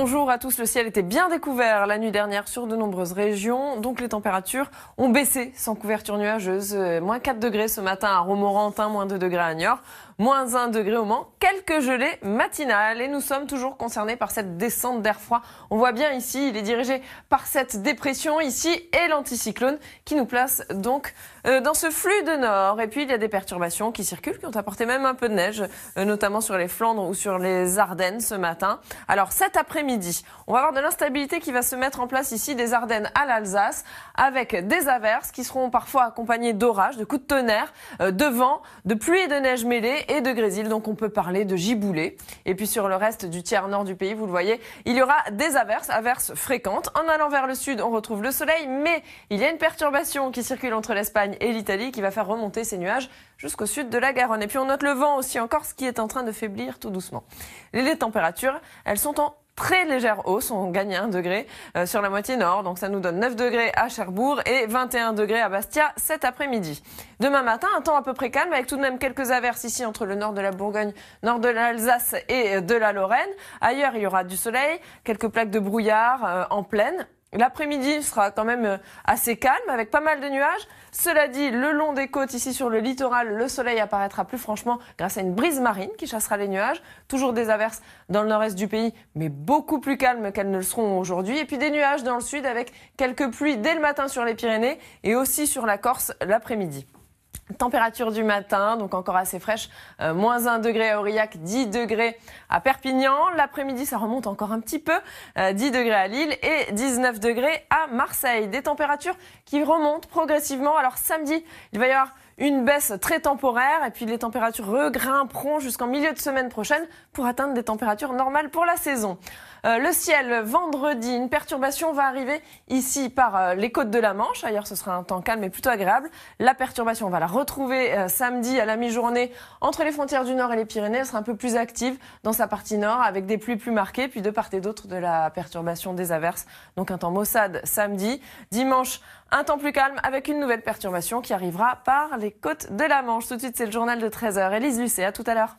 Bonjour à tous, le ciel était bien découvert la nuit dernière sur de nombreuses régions, donc les températures ont baissé sans couverture nuageuse. Moins 4 degrés ce matin à Romorantin, moins 2 degrés à Niort, moins 1 degré au Mans, quelques gelées matinales et nous sommes toujours concernés par cette descente d'air froid. On voit bien ici, il est dirigé par cette dépression ici et l'anticyclone qui nous place donc dans ce flux de nord. Et puis il y a des perturbations qui circulent, qui ont apporté même un peu de neige, notamment sur les Flandres ou sur les Ardennes ce matin. Alors cet après-midi, on va avoir de l'instabilité qui va se mettre en place ici des Ardennes à l'Alsace avec des averses qui seront parfois accompagnées d'orages, de coups de tonnerre, de vent, de pluie et de neige mêlée et de grésil. Donc on peut parler de giboulée. Et puis sur le reste du tiers nord du pays, vous le voyez, il y aura des averses fréquentes. En allant vers le sud, on retrouve le soleil, mais il y a une perturbation qui circule entre l'Espagne et l'Italie qui va faire remonter ces nuages jusqu'au sud de la Garonne. Et puis on note le vent aussi en Corse qui est en train de faiblir tout doucement. Les températures, elles sont en très légère hausse, on gagne 1 degré sur la moitié nord, donc ça nous donne 9 degrés à Cherbourg et 21 degrés à Bastia cet après-midi. Demain matin, un temps à peu près calme avec tout de même quelques averses ici entre le nord de la Bourgogne, nord de l'Alsace et de la Lorraine. Ailleurs, il y aura du soleil, quelques plaques de brouillard en plaine. L'après-midi sera quand même assez calme avec pas mal de nuages. Cela dit, le long des côtes, ici sur le littoral, le soleil apparaîtra plus franchement grâce à une brise marine qui chassera les nuages. Toujours des averses dans le nord-est du pays, mais beaucoup plus calmes qu'elles ne le seront aujourd'hui. Et puis des nuages dans le sud avec quelques pluies dès le matin sur les Pyrénées et aussi sur la Corse l'après-midi. Température du matin, donc encore assez fraîche, moins 1 degré à Aurillac, 10 degrés à Perpignan. L'après-midi, ça remonte encore un petit peu, 10 degrés à Lille et 19 degrés à Marseille. Des températures qui remontent progressivement. Alors samedi, il va y avoir une baisse très temporaire et puis les températures regrimperont jusqu'en milieu de semaine prochaine pour atteindre des températures normales pour la saison. Le ciel, vendredi, une perturbation va arriver ici par les côtes de la Manche. Ailleurs, ce sera un temps calme et plutôt agréable. La perturbation, on va la retrouver samedi à la mi-journée entre les frontières du Nord et les Pyrénées. Elle sera un peu plus active dans sa partie nord avec des pluies plus marquées, puis de part et d'autre de la perturbation des averses. Donc un temps maussade samedi. Dimanche, un temps plus calme avec une nouvelle perturbation qui arrivera par les côtes de la Manche. Tout de suite, c'est le journal de 13h. Élise Lucet, à tout à l'heure.